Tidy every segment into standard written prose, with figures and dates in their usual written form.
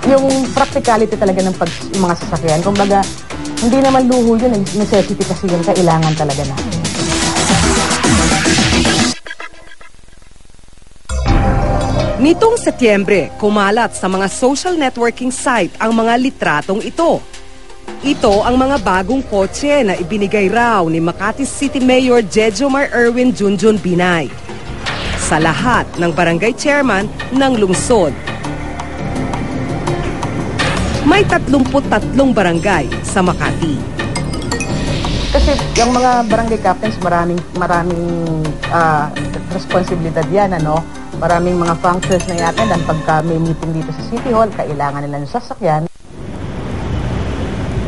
Yung practicality talaga ng mga sasakyan, kumbaga, hindi naman luho yun, necessity kasi yun, kailangan talaga natin. Nitong Setyembre, kumalat sa mga social networking site ang mga litratong ito. Ito ang mga bagong kotse na ibinigay raw ni Makati City Mayor Jejomar Erwin Junjun Binay sa lahat ng barangay chairman ng lungsod. May 33 barangay sa Makati. Kasi yung mga barangay captains, maraming responsibilidad yan, ano? Maraming mga functions na yatin dahil pagka may meeting dito sa City Hall, kailangan nila ng sasakyan.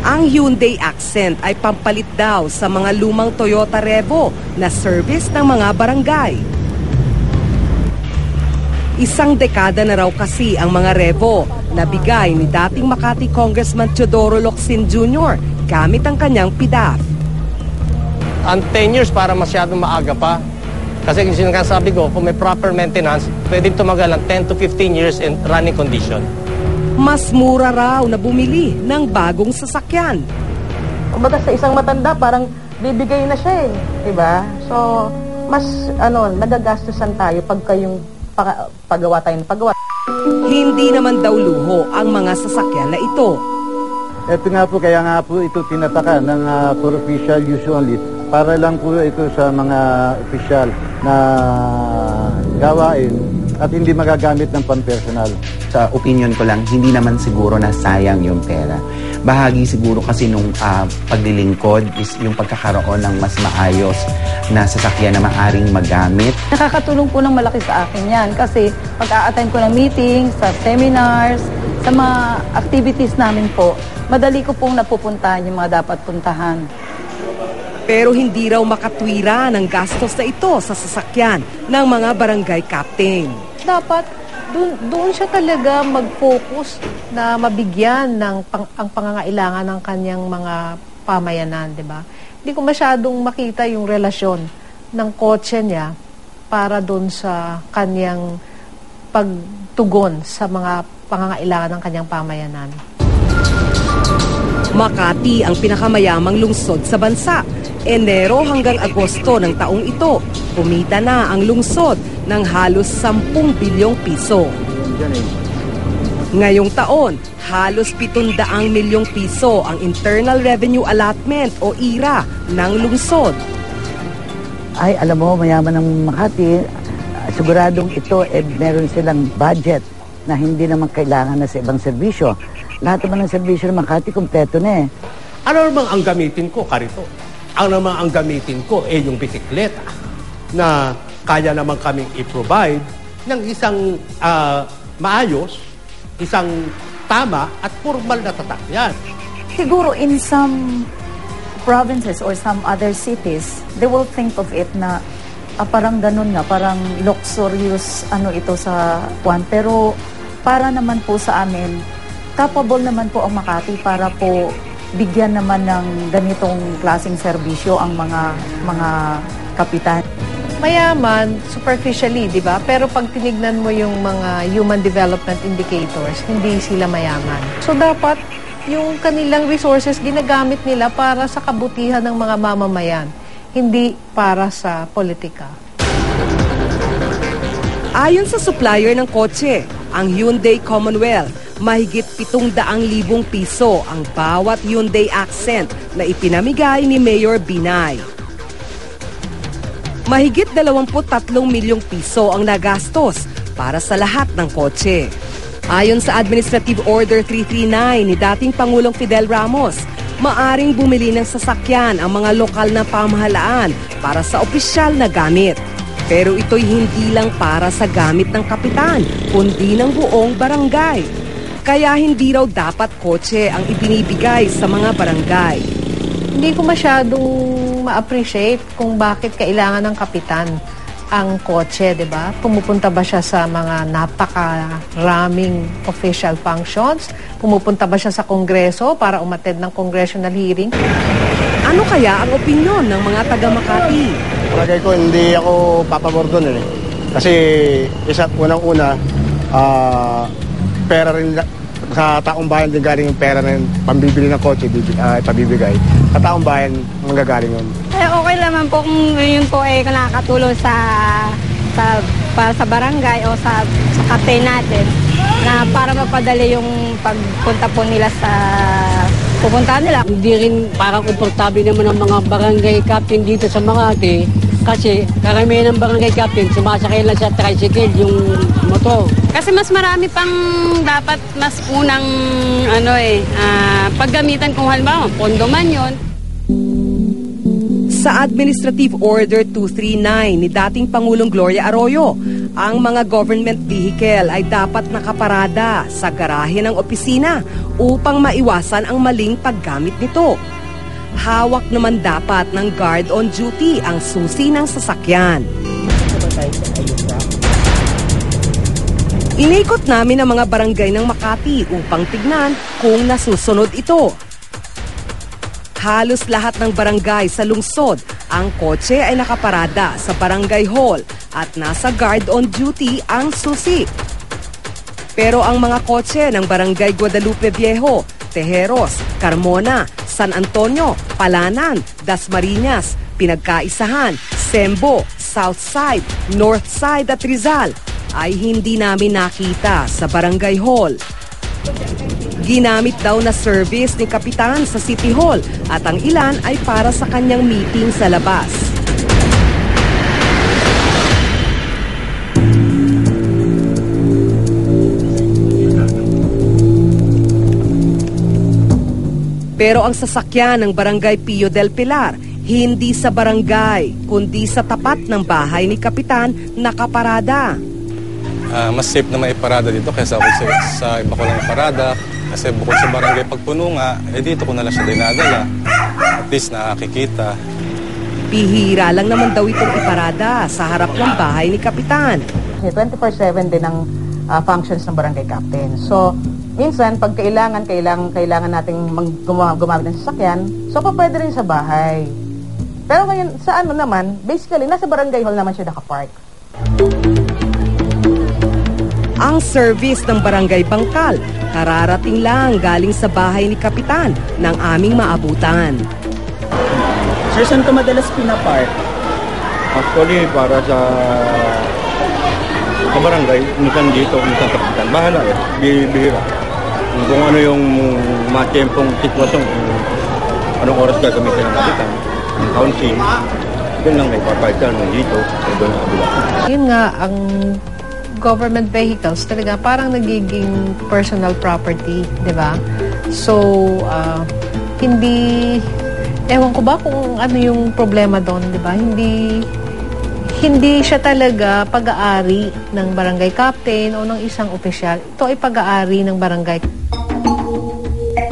Ang Hyundai Accent ay pampalit daw sa mga lumang Toyota Revo na service ng mga barangay. Isang dekada na raw kasi ang mga Revo na bigay ni dating Makati Congressman Teodoro Locsin Jr. gamit ang kanyang PDAF. Ang 10 years para masyadong maaga pa. Kasi yung sinasabi ko, kung may proper maintenance, pwede tumagal ng 10 to 15 years in running condition. Mas mura raw na bumili ng bagong sasakyan. Kumbaga sa isang matanda, parang bibigay na siya eh. Diba? So, mas nagagastusan tayo pagka yung paggawa tayo ng paggawa. Hindi naman daw luho ang mga sasakyan na ito. Ito nga po, kaya nga po ito tinataka ng for official use only. Para lang po ito sa mga official na gawain at hindi magagamit ng pampersonal. Sa opinion ko lang, hindi naman siguro na sayang yung pera. Bahagi siguro kasi nung paglilingkod is yung pagkakaroon ng mas maayos na sasakyan na maaring magamit. Nakakatulong po ng malaki sa akin yan kasi pag-a-attend ko ng meetings, sa seminars, sa mga activities namin po, madali ko pong napupuntahan yung mga dapat puntahan. Pero hindi raw makatwira ng gastos na ito sa sasakyan ng mga barangay captain. Dapat doon siya talaga mag-focus na mabigyan ng ang pangangailangan ng kanyang mga pamayanan, di ba? Hindi ko masyadong makita yung relasyon ng kotse niya para doon sa kanyang pagtugon sa mga pangangailangan ng kanyang pamayanan. Makati ang pinakamayamang lungsod sa bansa. Enero hanggang Agosto ng taong ito, kumita na ang lungsod ng halos 10 bilyong piso. Ngayong taon, halos 700 milyong piso ang Internal Revenue Allotment o IRA ng lungsod. Ay, alam mo, mayaman ng Makati, siguradong ito, meron silang budget na hindi naman kailangan na sa ibang serbisyo. Lahat naman ng serbisyo ng Makati, kumpleto na eh. Ano naman ang gamitin ko, Karito? Ano naman ang gamitin ko, yung bisikleta na kaya naman kaming i-provide ng isang maayos, isang tama at formal na tatakyan. Siguro in some provinces or some other cities, they will think of it na parang ganun nga, parang luxurious ito sa Juan. Pero para naman po sa amin, capable naman po ang Makati para po bigyan naman ng ganitong klaseng serbisyo ang mga kapitan. Mayaman, superficially, di ba? Pero pag tinignan mo yung mga human development indicators, hindi sila mayaman. So dapat yung kanilang resources ginagamit nila para sa kabutihan ng mga mamamayan, hindi para sa politika. Ayon sa supplier ng kotse, ang Hyundai Commonwealth, mahigit 700,000 piso ang bawat Hyundai Accent na ipinamigay ni Mayor Binay. Mahigit 23 milyong piso ang nagastos para sa lahat ng kotse. Ayon sa Administrative Order 339 ni dating Pangulong Fidel Ramos, maaring bumili ng sasakyan ang mga lokal na pamahalaan para sa opisyal na gamit. Pero ito'y hindi lang para sa gamit ng kapitan, kundi ng buong barangay. Kaya hindi raw dapat kotse ang ibinibigay sa mga barangay. Hindi ko masyadong ma-appreciate kung bakit kailangan ng kapitan ang kotse, di ba? Pumupunta ba siya sa mga napakaraming official functions? Pumupunta ba siya sa Kongreso para umattend ng congressional hearing? Ano kaya ang opinyon ng mga taga-Makati? Palagay ko, hindi ako papabor doon eh. Kasi unang-una, pera rin sa taong bayan din galing yung pera na yung pambibili ng kotse, pabibigay. Sa taong bayan, manggagaling yun. Okay naman po kung yun po kung nakakatulong para sa barangay o sa captain natin na para mapadali yung pagpunta po nila sa pupuntahan nila. Hindi rin parang komportable naman ang mga barangay captain dito sa Makati kasi karamihan ng barangay captain sumasakay lang sa tricycle, yung motor. Kasi mas marami pang dapat mas unang paggamitan kung halimbawa pondo man yun. Sa Administrative Order 239 ni dating Pangulong Gloria Arroyo, ang mga government vehicle ay dapat nakaparada sa garahe ng opisina upang maiwasan ang maling paggamit nito. Hawak naman dapat ng guard on duty ang susi ng sasakyan. Inikot namin ang mga barangay ng Makati upang tignan kung nasusunod ito. Halos lahat ng barangay sa lungsod, ang kotse ay nakaparada sa barangay hall at nasa guard on duty ang susi. Pero ang mga kotse ng barangay Guadalupe Viejo, Tejeros, Carmona, San Antonio, Palanan, Dasmariñas, Pinagkaisahan, Sembo, Southside, Northside at Rizal ay hindi namin nakita sa barangay hall. Ginamit daw na service ni Kapitan sa City Hall at ang ilan ay para sa kanyang meeting sa labas. Pero ang sasakyan ng Barangay Pio del Pilar, hindi sa barangay, kundi sa tapat ng bahay ni Kapitan nakaparada. Mas safe na maiparada dito kaysa sa iba ko lang iparada. Kasi bukod sa barangay pagpuno nga, dito ko na lang siya dinadala. At least nakakikita. Bihira lang naman daw itong iparada sa harap ng bahay ni Kapitan. 24/7 din ang functions ng barangay captain. So, minsan, pag kailangan nating gumamit ng sasakyan, so pwede rin sa bahay. Pero ngayon, sa basically, nasa barangay hall naman siya nakapark. Ang service ng Barangay Bangkal, kararating lang galing sa bahay ni Kapitan ng aming maabutan. Sir, saan ka madalas pinapark? Actually, para sa barangay, minsan dito, minsan Kapitan. Bahala bihira. Kung ano yung matempong sitwasyon, anong oras gagamitin ng Kapitan, ng council, doon lang may papark ka, dito, doon sa kabila. Yun nga, ang government vehicles talaga parang nagiging personal property, di ba? So, ewan ko ba kung ano yung problema doon, di ba? Hindi siya talaga pag-aari ng barangay captain o ng isang opisyal. Ito ay pag-aari ng barangay.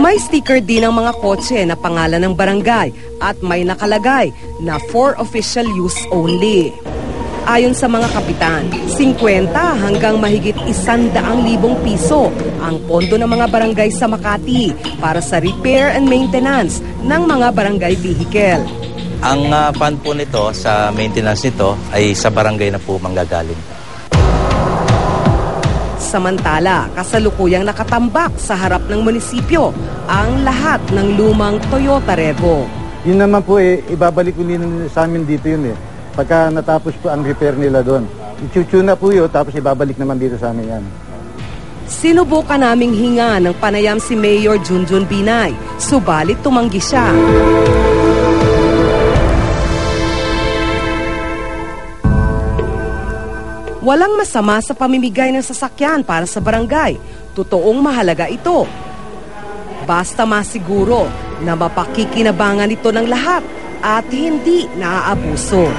May sticker din ang mga kotse na pangalan ng barangay at may nakalagay na for official use only. Ayon sa mga kapitan, 50 hanggang mahigit 100,000 piso ang pondo ng mga barangay sa Makati para sa repair and maintenance ng mga barangay vehicle. Ang fund po nito sa maintenance nito ay sa barangay na po manggagaling. Samantala, kasalukuyang nakatambak sa harap ng munisipyo ang lahat ng lumang Toyota Revo. Yun naman po ibabalik ulit sa amin dito yun Pagka natapos po ang repair nila doon. Ichuchuna po yun, tapos ibabalik naman dito sa amin yan. Sinubukan naming hinga ng panayam si Mayor Junjun Binay, subalit tumanggi siya. Walang masama sa pamimigay ng sasakyan para sa barangay. Totoong mahalaga ito. Basta masiguro na mapakikinabangan ito ng lahat at hindi naaabuso.